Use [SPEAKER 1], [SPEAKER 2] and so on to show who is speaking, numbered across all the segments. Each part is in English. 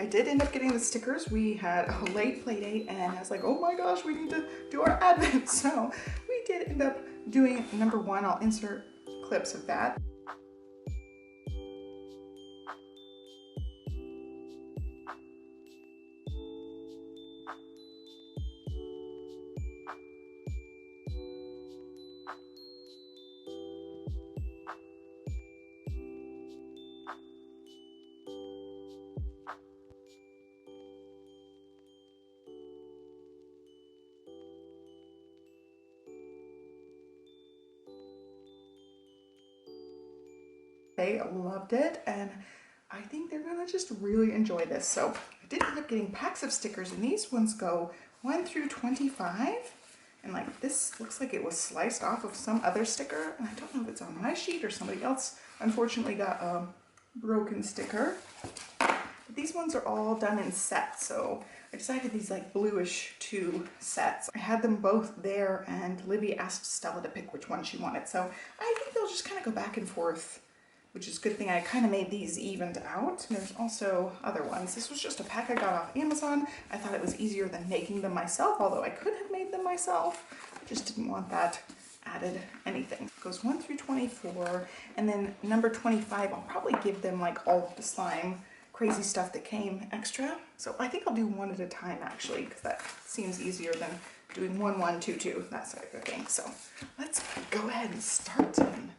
[SPEAKER 1] did end up getting the stickers. We had a late play date and I was like, oh my gosh, we need to do our advent. So we did end up doing number one. I'll insert clips of that. They loved it and I think they're gonna just really enjoy this. So I did end up getting packs of stickers and these ones go 1 through 25. And like this looks like it was sliced off of some other sticker. And I don't know if it's on my sheet or somebody else unfortunately got a broken sticker. But these ones are all done in sets. So I decided these like bluish 2 sets. I had them both there and Olivia asked Stella to pick which one she wanted. So I think they'll just kind of go back and forth, which is a good thing. I kind of made these evened out. There's also other ones. This was just a pack I got off Amazon. I thought it was easier than making them myself, although I could have made them myself. I just didn't want that added anything. It goes 1 through 24, and then number 25, I'll probably give them like all of the slime crazy stuff that came extra. So I think I'll do one at a time actually, because that seems easier than doing 1, 1, 2, 2, that sort of thing. So let's go ahead and start and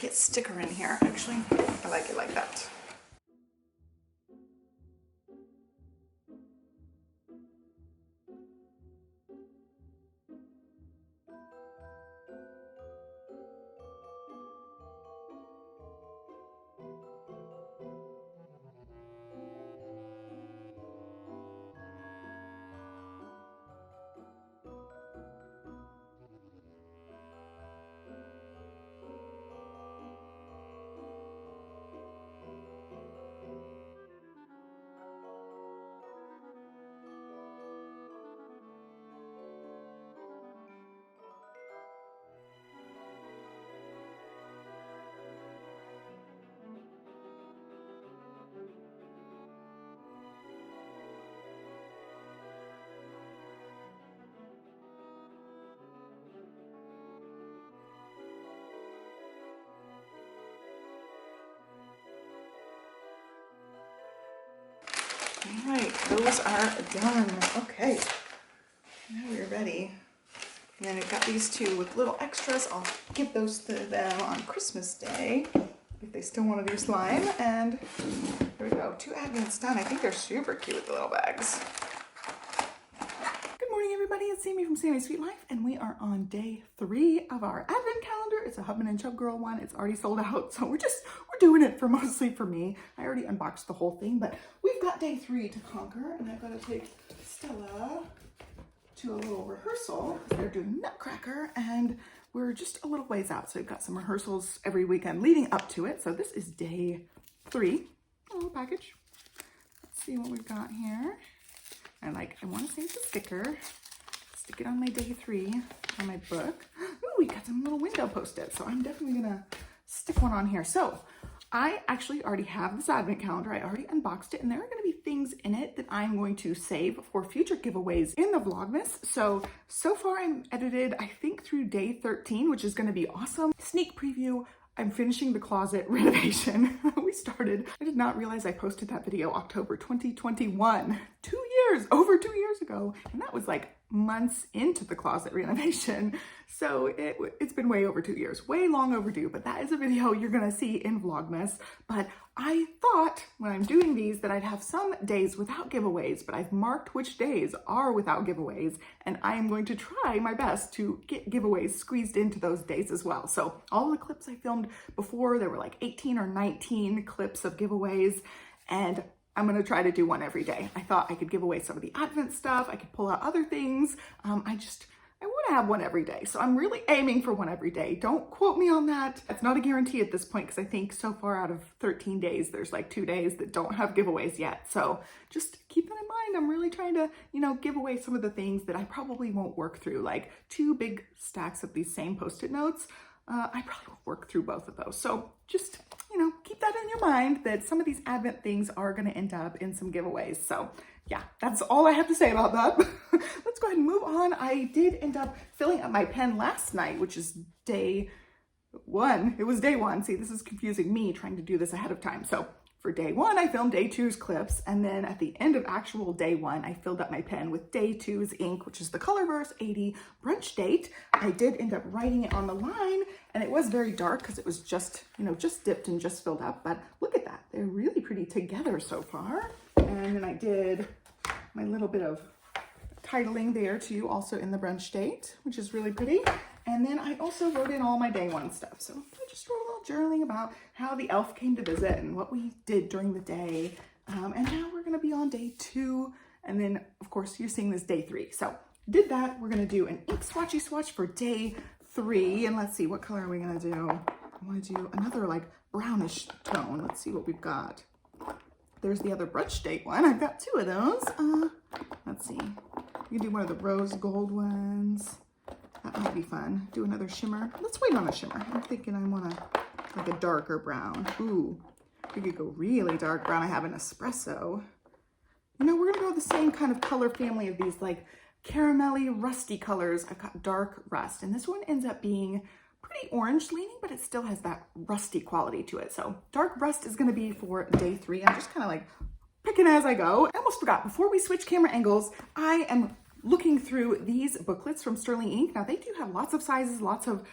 [SPEAKER 1] get sticker in here. Actually, I like it like that. All right, those are done. Okay, now we're ready. And then I've got these two with little extras. I'll give those to them on Christmas Day if they still want to do slime. And there we go, 2 advents done. I think they're super cute with the little bags. Good morning, everybody. It's Sami from Sami's Sweet Life, and we are on day 3 of our advent calendar. It's a Hubman and Chub Girl one. It's already sold out, so we're doing it mostly for me. I already unboxed the whole thing, but we've got day 3 to conquer, and I've got to take Stella to a little rehearsal. They're doing Nutcracker, and we're just a little ways out, so we've got some rehearsals every weekend leading up to it. So this is day 3. A little package. Let's see what we've got here. I want to save the sticker. Stick it on my day 3 on my book. Ooh, we got some little window post-its, so I'm definitely gonna stick one on here. So I actually already have this advent calendar. I already unboxed it, and there are gonna be things in it that I'm going to save for future giveaways in the Vlogmas. So far I'm edited, I think, through day 13, which is gonna be awesome. Sneak preview, I'm finishing the closet renovation. We started. I did not realize I posted that video October 2021, over 2 years ago. And that was like months into the closet renovation. So it's been way over 2 years, way long overdue, but that is a video you're gonna see in Vlogmas. But I thought when I'm doing these that I'd have some days without giveaways, but I've marked which days are without giveaways, and I am going to try my best to get giveaways squeezed into those days as well. So all the clips I filmed before, there were like 18 or 19 clips of giveaways, and I'm gonna try to do one every day. I thought I could give away some of the Advent stuff. I could pull out other things. I wanna have one every day. So I'm really aiming for one every day. Don't quote me on that. It's not a guarantee at this point, because I think so far out of 13 days, there's like 2 days that don't have giveaways yet. So just keep that in mind. I'm really trying to, give away some of the things that I probably won't work through, like 2 big stacks of these same Post-it notes. I probably won't work through both of those. So just, know, keep that in your mind that some of these Advent things are going to end up in some giveaways. So yeah, that's all I have to say about that. Let's go ahead and move on. I did end up filling up my pen last night, which is day one. It was day one. See, this is confusing me trying to do this ahead of time. So for day one, I filmed day two's clips. And then at the end of actual day one, I filled up my pen with day two's ink, which is the Colorverse 80 brunch date. I did end up writing it on the line, and it was very dark because it was just, you know, just dipped and just filled up. But look at that. They're really pretty together so far. And then I did my little bit of titling there too, also in the brunch date, which is really pretty. And then I also wrote in all my day one stuff. So I just wrote a little journaling about how the elf came to visit and what we did during the day. And now we're going to be on day two. And then, of course, you're seeing this day three. So did that. We're going to do an ink swatchy swatch for day three. And let's see, what color are we going to do? I want to do another like brownish tone. Let's see what we've got. There's the other brunch date one. I've got two of those. Let's see. You can do one of the rose gold ones. That might be fun. Do another shimmer. Let's wait on a shimmer. I'm thinking I want like a darker brown. Ooh, we could go really dark brown. I have an espresso. You know, we're gonna go with the same kind of color family of these like caramelly, rusty colors. I've got dark rust, and this one ends up being pretty orange leaning, but it still has that rusty quality to it. So dark rust is gonna be for day three. I'm just kind of like picking as I go. I almost forgot, before we switch camera angles, I am looking through these booklets from Sterling Ink. Now they do have lots of sizes, lots of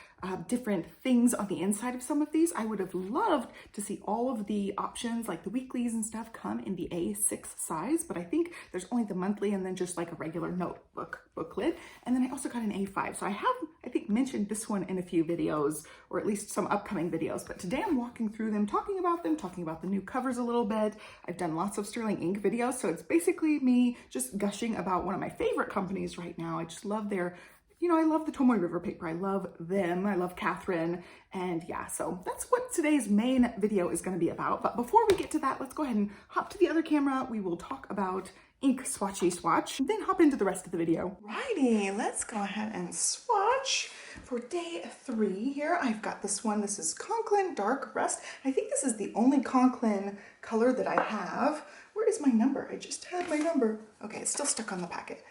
[SPEAKER 1] different things on the inside of some of these. I would have loved to see all of the options, like the weeklies and stuff, come in the A6 size, but I think there's only the monthly and then just like a regular notebook booklet. And then I also got an A5. So I have, I think, mentioned this one in a few videos, or at least some upcoming videos, but today I'm walking through them, talking about the new covers a little bit. I've done lots of Sterling Ink videos, so it's basically me just gushing about one of my favorite companies right now. I just love their, you know, I love the Tomoe River paper. I love them. I love Catherine. And yeah, so that's what today's main video is going to be about. But before we get to that, let's go ahead and hop to the other camera. We will talk about ink swatchy swatch, and then hop into the rest of the video. Righty, let's go ahead and swatch for day three here. I've got this one. This is Conklin Dark Rust. I think this is the only Conklin color that I have. Where is my number? I just had my number. Okay, it's still stuck on the packet.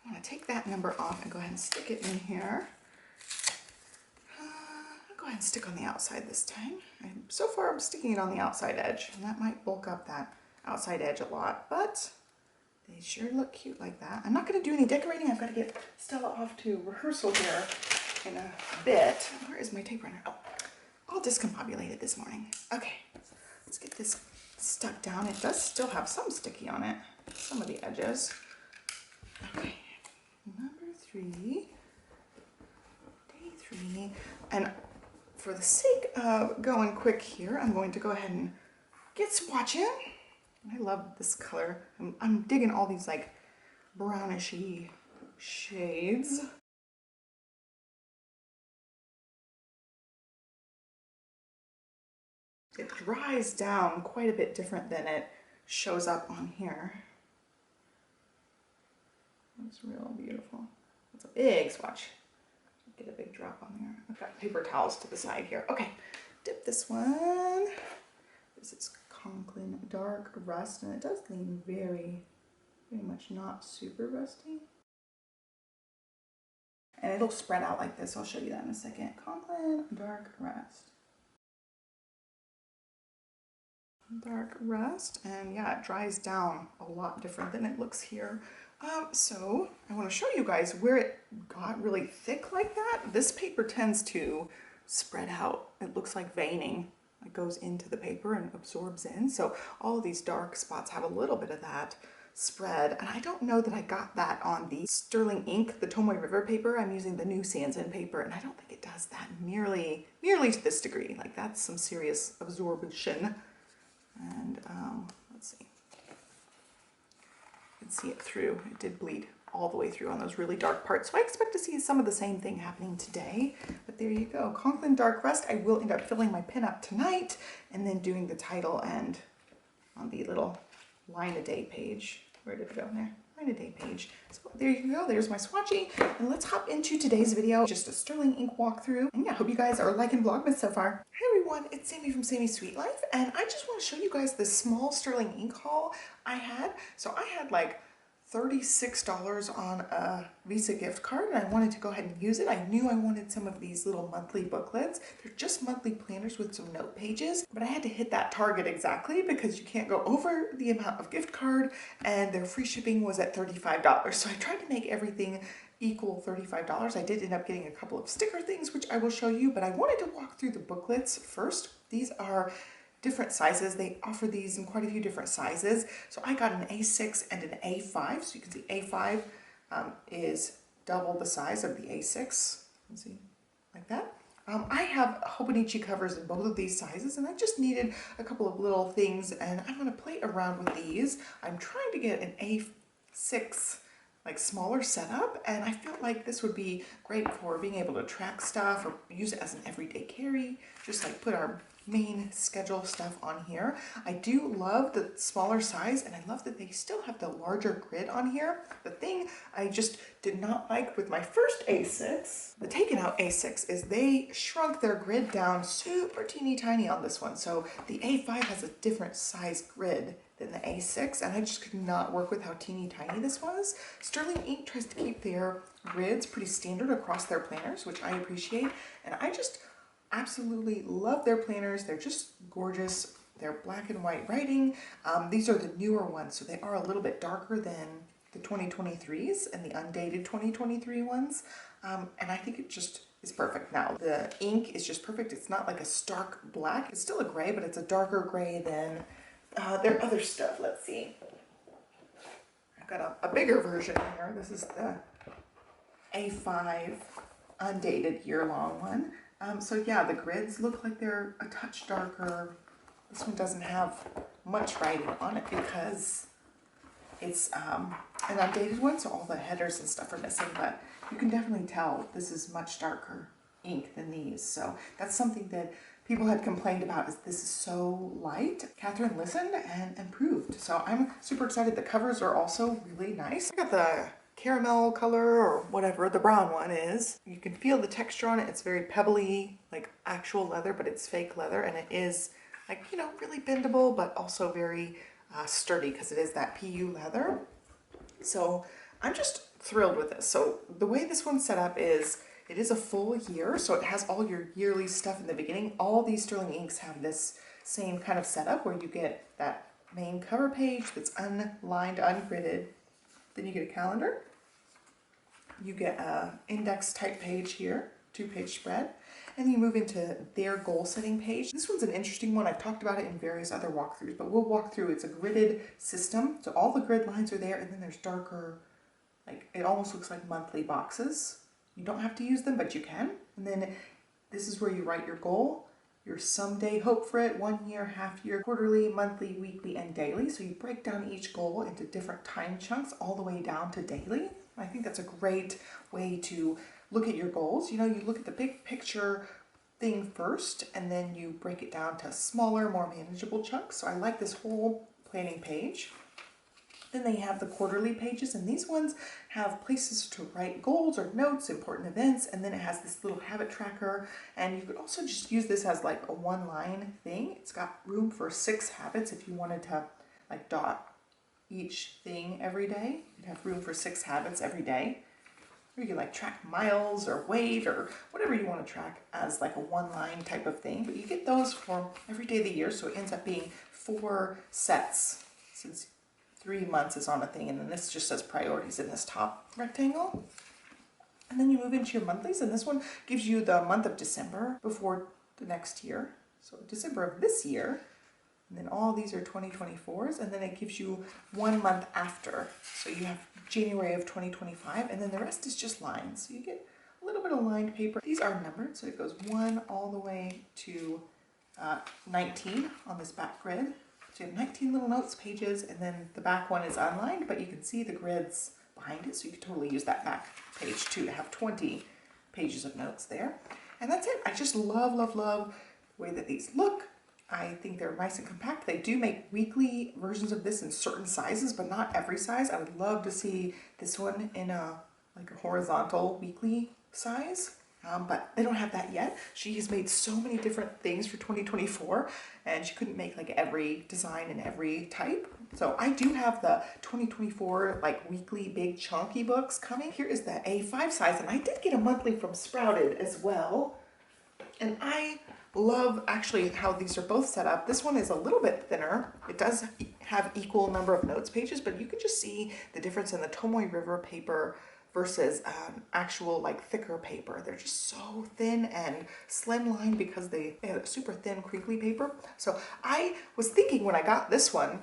[SPEAKER 1] I'm going to take that number off and go ahead and stick it in here. I'll go ahead and stick on the outside this time. So far I'm sticking it on the outside edge, and that might bulk up that outside edge a lot, but they sure look cute like that. I'm not going to do any decorating. I've got to get Stella off to rehearsal here in a bit. Where is my tape runner? Oh, all discombobulated this morning. Okay, let's get this stuck down. It does still have some sticky on it, some of the edges. Okay. Number three, day three, and for the sake of going quick here, I'm going to go ahead and get swatching. I love this color. I'm digging all these like brownishy shades. It dries down quite a bit different than it shows up on here. It's real beautiful. It's a big swatch. Get a big drop on there. I've got paper towels to the side here. Okay, dip this one. This is Conklin Dark Rust, and it does lean very much not super rusty. And it'll spread out like this. I'll show you that in a second. Conklin Dark Rust. Dark Rust, and yeah, it dries down a lot different than it looks here. So I want to show you guys where it got really thick like that. This paper tends to spread out. It looks like veining. It goes into the paper and absorbs in. So all of these dark spots have a little bit of that spread. And I don't know that I got that on the Sterling Ink, the Tomoe River paper. I'm using the new Sands-In paper, and I don't think it does that nearly to this degree. Like, that's some serious absorption. And let's see. You can see it through. It did bleed all the way through on those really dark parts. So I expect to see some of the same thing happening today. But there you go. Conklin Dark Rust. I will end up filling my pen up tonight and then doing the title and on the little line a day page. Where did it go there? Find a day page. So there you go. There's my swatchy. And let's hop into today's video. Just a sterling ink walkthrough. And yeah, hope you guys are liking Vlogmas so far. Hey everyone, it's Sammy from Sammy's Sweet Life. And I just want to show you guys this small sterling ink haul I had. So I had like $36 on a Visa gift card and I wanted to go ahead and use it. I knew I wanted some of these little monthly booklets. They're just monthly planners with some note pages, but I had to hit that target exactly because you can't go over the amount of gift card and their free shipping was at $35. So I tried to make everything equal $35. I did end up getting a couple of sticker things, which I will show you, but I wanted to walk through the booklets first. These are different sizes. They offer these in quite a few different sizes. So I got an A6 and an A5. So you can see A5 is double the size of the A6. You see, like that. I have Hobonichi covers in both of these sizes and I just needed a couple of little things and I'm going to play around with these. I'm trying to get an A6 like smaller setup and I felt like this would be great for being able to track stuff or use it as an everyday carry, just like put our main schedule stuff on here. I do love the smaller size and I love that they still have the larger grid on here. The thing I just did not like with my first A6, the taken out A6, is they shrunk their grid down super teeny tiny on this one. So the A5 has a different size grid than the A6 and I just could not work with how teeny tiny this was. Sterling Ink tries to keep their grids pretty standard across their planners, which I appreciate, and I just absolutely love their planners. They're just gorgeous. They're black and white writing. These are the newer ones, so they are a little bit darker than the 2023s and the undated 2023 ones, and I think it just is perfect. Now the ink is just perfect. It's not like a stark black. It's still a gray, but it's a darker gray than their other stuff. Let's see. I've got a bigger version here. This is the A5 undated year-long one. So yeah, the grids look like they're a touch darker. This one doesn't have much writing on it because it's an undated one, so all the headers and stuff are missing, but you can definitely tell this is much darker ink than these. So that's something that people had complained about, is this is so light. Catherine listened and improved. So I'm super excited. The covers are also really nice. I got the caramel color or whatever the brown one is. You can feel the texture on it. It's very pebbly, like actual leather, but it's fake leather, and it is like, you know, really bendable, but also very sturdy because it is that PU leather. So I'm just thrilled with this. So the way this one's set up is it is a full year, so it has all your yearly stuff in the beginning. All these Sterling Inks have this same kind of setup where you get that main cover page that's unlined, ungridded. Then you get a calendar. You get a index type page here, 2-page spread, and then you move into their goal setting page. This one's an interesting one. I've talked about it in various other walkthroughs, but we'll walk through. It's a gridded system, so all the grid lines are there, and then there's darker, like it almost looks like monthly boxes. You don't have to use them, but you can. And then this is where you write your goal, your someday hope for it, 1 year, half year, quarterly, monthly, weekly, and daily. So you break down each goal into different time chunks all the way down to daily. I think that's a great way to look at your goals. You know, you look at the big picture thing first, and then you break it down to smaller, more manageable chunks. So I like this whole planning page. Then they have the quarterly pages, and these ones have places to write goals or notes, important events, and then it has this little habit tracker, and you could also just use this as like a one-line thing. It's got room for 6 habits if you wanted to like dot each thing every day. You'd have room for 6 habits every day. Or you can like track miles or weight or whatever you want to track as like a one-line type of thing, but you get those for every day of the year, so it ends up being 4 sets since 3 months is on a thing, and then this just says priorities in this top rectangle. And then you move into your monthlies, and this one gives you the month of December before the next year. So December of this year, and then all these are 2024s, and then it gives you 1 month after. So you have January of 2025, and then the rest is just lines. So you get a little bit of lined paper. These are numbered, so it goes 1 all the way to 19 on this back grid. So you have 19 little notes pages, and then the back one is unlined, but you can see the grids behind it, so you could totally use that back page too to have 20 pages of notes there. And that's it. I just love, love, love the way that these look. I think they're nice and compact. They do make weekly versions of this in certain sizes, but not every size. I would love to see this one in a like a horizontal weekly size. But they don't have that yet. She has made so many different things for 2024, and she couldn't make like every design and every type. So I do have the 2024 like weekly big chunky books coming. Here is the A5 size, and I did get a monthly from Sprouted as well. And I love actually how these are both set up. This one is a little bit thinner. It does have equal number of notes pages, but you can just see the difference in the Tomoe River paper versus actual like thicker paper. They're just so thin and slimline because they have a super thin crinkly paper. So I was thinking when I got this one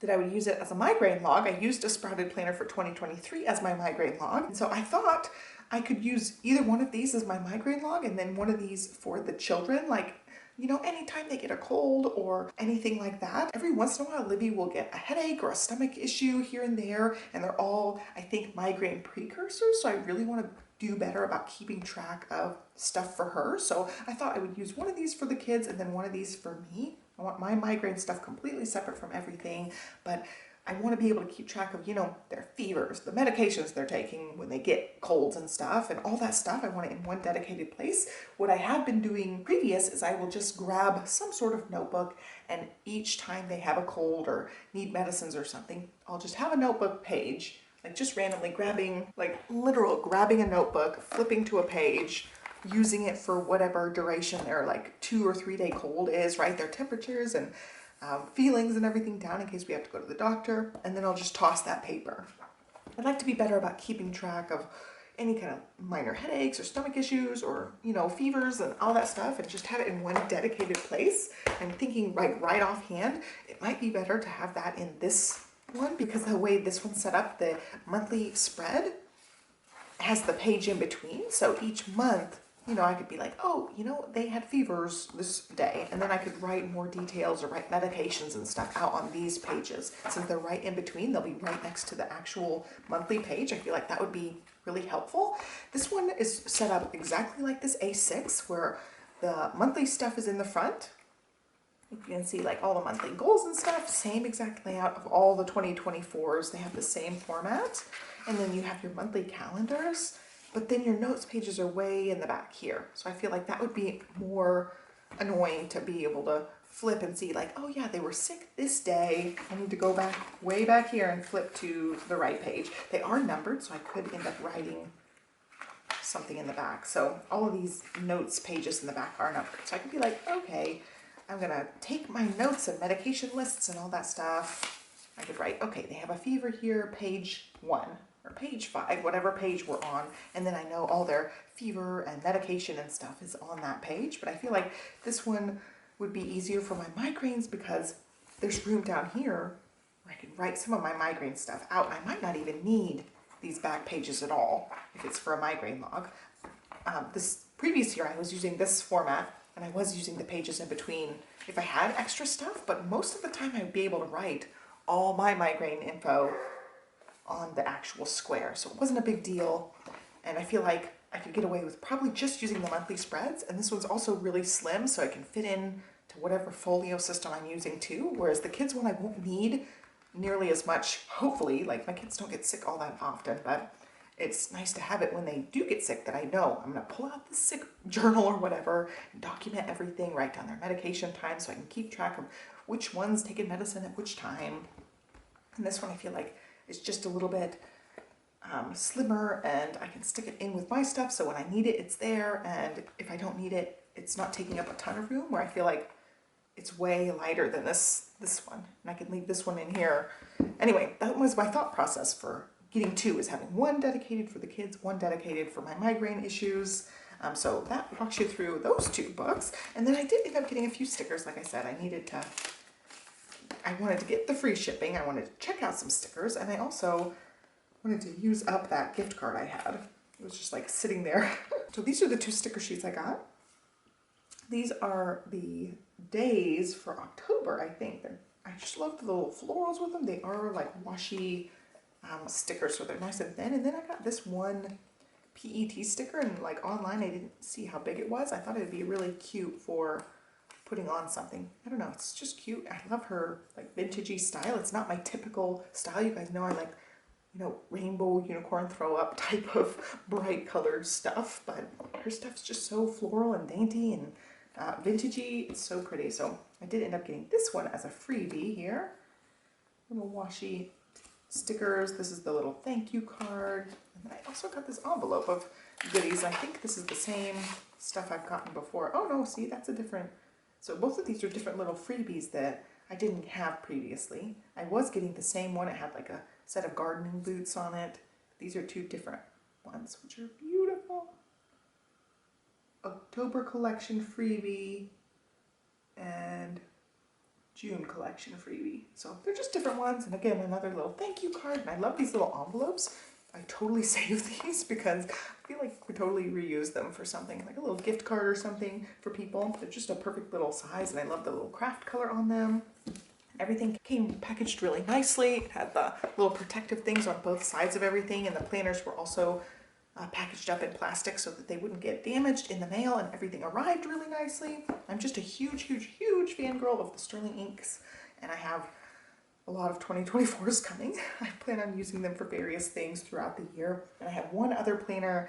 [SPEAKER 1] that I would use it as a migraine log. I used a Sprouted planner for 2023 as my migraine log. And so I thought I could use either one of these as my migraine log and then one of these for the children, like, you know, anytime they get a cold or anything like that. Every once in a while, Olivia will get a headache or a stomach issue here and there, and they're all, I think, migraine precursors. So I really want to do better about keeping track of stuff for her. So I thought I would use one of these for the kids and then one of these for me. I want my migraine stuff completely separate from everything, but I want to be able to keep track of, you know, their fevers, the medications they're taking when they get colds and stuff, and all that stuff. I want it in one dedicated place. What I have been doing previous is I will just grab some sort of notebook, and each time they have a cold or need medicines or something, I'll just have a notebook page, like just randomly grabbing, like literal grabbing a notebook, flipping to a page, using it for whatever duration their like 2 or 3 day cold is, right? Their temperatures and feelings and everything down in case we have to go to the doctor, and then I'll just toss that paper. I'd like to be better about keeping track of any kind of minor headaches or stomach issues or, you know, fevers and all that stuff, and just have it in one dedicated place. I'm thinking right offhand, it might be better to have that in this one because the way this one's set up, the monthly spread has the page in between. So each month, you know, I could be like, oh, you know, they had fevers this day. And then I could write more details or write medications and stuff out on these pages. Since they're right in between, they'll be right next to the actual monthly page. I feel like that would be really helpful. This one is set up exactly like this A6, where the monthly stuff is in the front. You can see like all the monthly goals and stuff, same exact layout of all the 2024s. They have the same format. And then you have your monthly calendars. But then your notes pages are way in the back here. So I feel like that would be more annoying to be able to flip and see like, oh yeah, they were sick this day. I need to go back way back here and flip to the right page. They are numbered, so I could end up writing something in the back. So all of these notes pages in the back are numbered. So I could be like, okay, I'm gonna take my notes and medication lists and all that stuff. I could write, okay, they have a fever here, page 1. Or page 5, whatever page we're on, and then I know all their fever and medication and stuff is on that page. But I feel like this one would be easier for my migraines because there's room down here where I can write some of my migraine stuff out. I might not even need these back pages at all if it's for a migraine log. This previous year I was using this format, and I was using the pages in between if I had extra stuff, but most of the time I would be able to write all my migraine info on the actual square. So it wasn't a big deal. And I feel like I could get away with probably just using the monthly spreads. And this one's also really slim, so I can fit in to whatever folio system I'm using too. Whereas the kids one I won't need nearly as much, hopefully. Like my kids don't get sick all that often, but it's nice to have it when they do get sick that I know I'm gonna pull out the sick journal or whatever and document everything, write down their medication time so I can keep track of which one's taking medicine at which time. And this one I feel like it's just a little bit slimmer, and I can stick it in with my stuff, so when I need it, it's there, and if I don't need it, it's not taking up a ton of room, where I feel like it's way lighter than this one, and I can leave this one in here. Anyway, that was my thought process for getting two, is having one dedicated for the kids, one dedicated for my migraine issues. So that walks you through those 2 books, and then I did end up getting a few stickers. Like I said, I wanted to get the free shipping, I wanted to check out some stickers, and I also wanted to use up that gift card I had. It was just like sitting there. So these are the 2 sticker sheets I got. These are the days for October, I think. I just love the little florals with them. They are like washi stickers, so they're nice and thin. And then I got this one PET sticker, and like online I didn't see how big it was. I thought it'd be really cute for putting on something. I don't know, it's just cute. I love her like vintagey style. It's not my typical style. You guys know I like, you know, rainbow unicorn throw up type of bright colored stuff, but her stuff's just so floral and dainty and vintagey. It's so pretty. So I did end up getting this one as a freebie here. Little washi stickers. This is the little thank you card. And then I also got this envelope of goodies. I think this is the same stuff I've gotten before. Oh no, see, that's a different. So both of these are different little freebies that I didn't have previously. I was getting the same one. It had like a set of gardening boots on it. These are two different ones, which are beautiful. October collection freebie and June collection freebie. So they're just different ones. And again, another little thank you card. And I love these little envelopes. I totally save these because I feel like we totally reuse them for something, like a little gift card or something for people. They're just a perfect little size, and I love the little craft color on them. Everything came packaged really nicely. It had the little protective things on both sides of everything, and the planners were also packaged up in plastic so that they wouldn't get damaged in the mail, and everything arrived really nicely. I'm just a huge, huge, huge fangirl of the Sterling inks, and I have a lot of 2024s coming. I plan on using them for various things throughout the year. And I have one other planner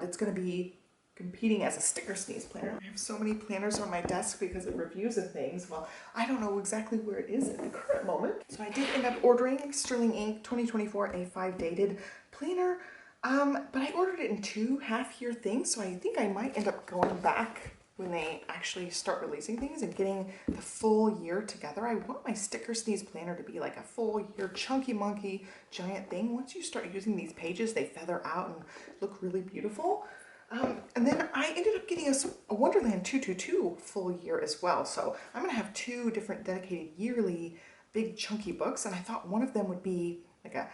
[SPEAKER 1] that's going to be competing as a sticker sneeze planner. I have so many planners on my desk because of reviews of things. Well, I don't know exactly where it is at the current moment. So I did end up ordering Sterling Ink 2024 A5 dated planner, but I ordered it in 2 half-year things. So I think I might end up going back when they actually start releasing things and getting the full year together. I want my sticker sneeze planner to be like a full year chunky monkey giant thing. Once you start using these pages, they feather out and look really beautiful. And then I ended up getting a Wonderland 222 full year as well. So I'm gonna have 2 different dedicated yearly big chunky books, and I thought one of them would be like a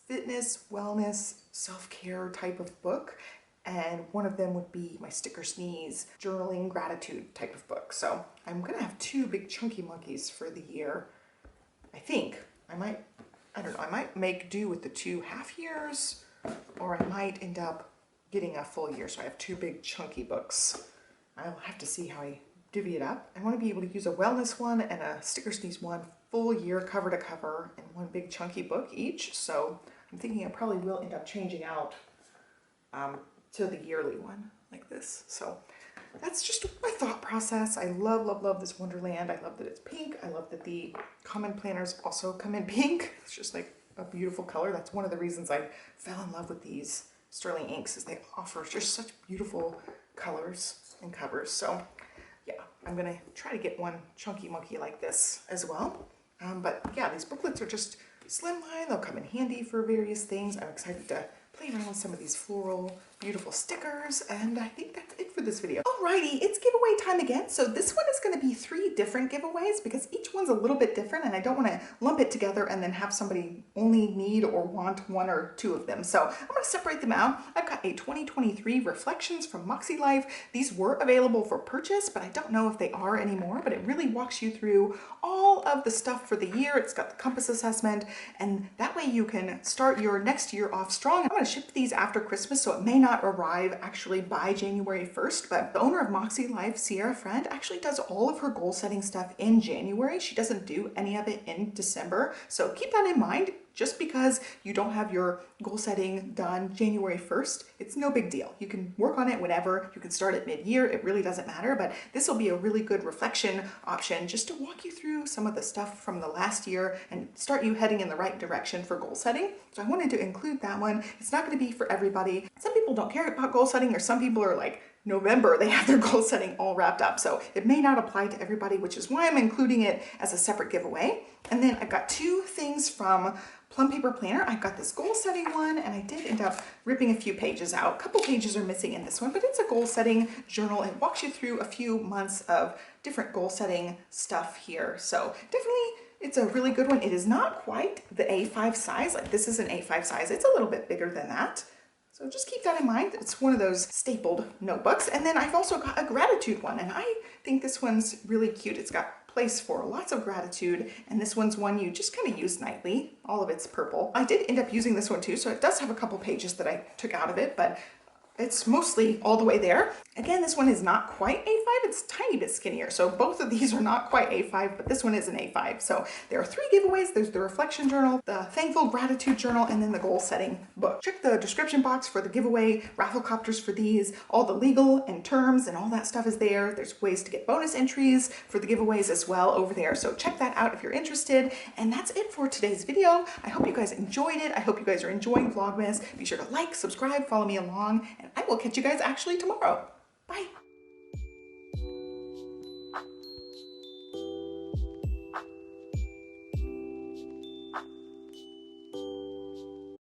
[SPEAKER 1] fitness, wellness, self-care type of book, and one of them would be my sticker sneeze journaling gratitude type of book. So I'm gonna have 2 big chunky monkeys for the year. I think I don't know, I might make do with the 2 half years, or I might end up getting a full year. So I have 2 big chunky books. I'll have to see how I divvy it up. I want to be able to use a wellness one and a sticker sneeze one full year cover to cover in one big chunky book each. So I'm thinking I probably will end up changing out to the yearly one like this. So that's just my thought process. I love, love, love this Wonderland. I love that it's pink. I love that the common planners also come in pink. It's just like a beautiful color. That's one of the reasons I fell in love with these Sterling inks, is they offer just such beautiful colors and covers. So yeah, I'm gonna try to get one chunky monkey like this as well. But yeah, these booklets are just slimline. They'll come in handy for various things. I'm excited to play around with some of these floral, beautiful stickers, and I think that's it for this video. Alrighty, it's giveaway time again. So this one is going to be 3 different giveaways because each one's a little bit different, and I don't want to lump it together and then have somebody only need or want 1 or 2 of them. So I'm going to separate them out. I've got a 2023 Reflections from Moxie Life. These were available for purchase, but I don't know if they are anymore, but it really walks you through all of the stuff for the year. It's got the compass assessment, and that way you can start your next year off strong. I'm going to ship these after Christmas, so it may not arrive actually by January 1st, but the owner of Moxie Life, Sierra Friend, actually does all of her goal setting stuff in January. She doesn't do any of it in December. So keep that in mind. Just because you don't have your goal setting done January 1st, it's no big deal. You can work on it whenever. You can start at mid-year. It really doesn't matter, but this will be a really good reflection option just to walk you through some of the stuff from the last year and start you heading in the right direction for goal setting. So I wanted to include that one. It's not going to be for everybody. Some people don't care about goal setting, or some people are like, November, they have their goal setting all wrapped up. So it may not apply to everybody, which is why I'm including it as a separate giveaway. And then I've got 2 things from Plum Paper Planner. I've got this goal setting one, and I did end up ripping a few pages out. A couple pages are missing in this one, but it's a goal setting journal. It walks you through a few months of different goal setting stuff here. So definitely, it's a really good one. It is not quite the A5 size. Like, this is an A5 size. It's a little bit bigger than that. So just keep that in mind. It's one of those stapled notebooks. And then I've also got a gratitude one, and I think this one's really cute. It's got place for lots of gratitude, and this one's one you just kind of use nightly. All of it's purple. I did end up using this one too, so it does have a couple pages that I took out of it, but it's mostly all the way there. Again, this one is not quite A5, it's a tiny bit skinnier. So both of these are not quite A5, but this one is an A5. So there are 3 giveaways. There's the reflection journal, the thankful gratitude journal, and then the goal setting book. Check the description box for the giveaway raffle copters for these. All the legal and terms and all that stuff is there. There's ways to get bonus entries for the giveaways as well over there. So check that out if you're interested. And that's it for today's video. I hope you guys enjoyed it. I hope you guys are enjoying Vlogmas. Be sure to like, subscribe, follow me along, and I will catch you guys actually tomorrow. Bye.